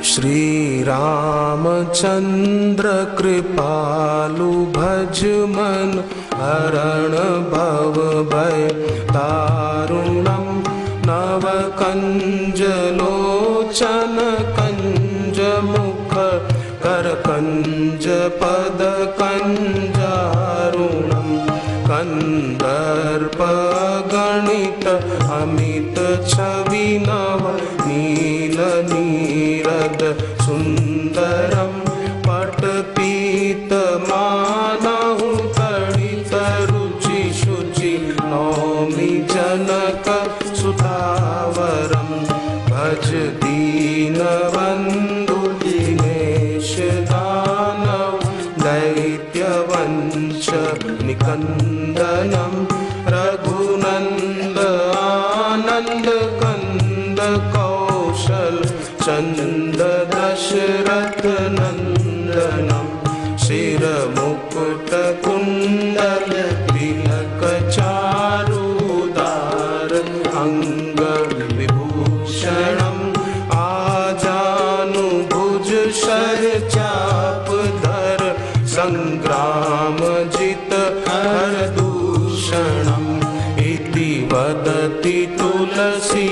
श्री रामचंद्र कृपालु भज मन हरण भव भय तारुणम नव कंज लोचन कंज मुख कर कंज पद कंजारुणम कंदर्प गणित अमित छवि नव नील नीरद सुंदरम पटपीत मानहु तड़ित रुचि शुचि नौमि जनक सुतावरम भज दीनबंधु दिनेश दानव दैत्यवंश निकंदनम रघुनंद आनंद कंद कौशल चंद दशरथ नंदनम शिर मुकुट कुंडल तिलक चारुदार अंग विभूषणम आजानुभुज शर चाप धर संग्राम जित हर दूषणम इति वदति तुलसी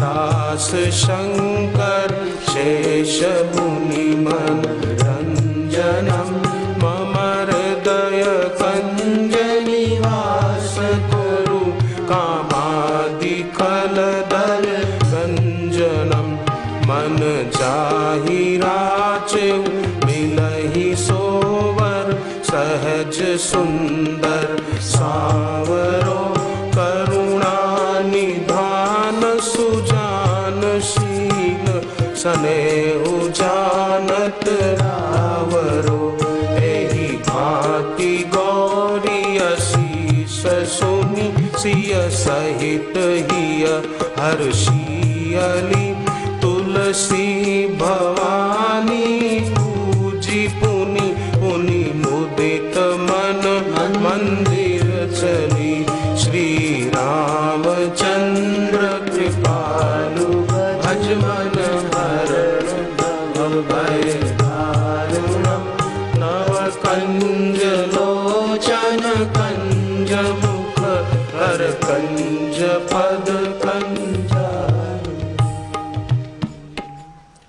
दास शंकर शेष मुनि मन रंजनम मम हृदय कंज निवास कुरु कामादि खलदल गंजनम मन जाहि राचेउ मिलहि सोवर सहज सुंदर सावरो करुणा निधान सुजान शील स्नेहु जानत रावरो एहि भांति गौरी असीस सुनि सिय सहित हिय हर्षियली तुलसी भवानी पूजी पुनि पुनि मुदित मन मंदिर चली श्री रामचंद्र कृपालु भज मन हरण भव भय दारुणम नव कंज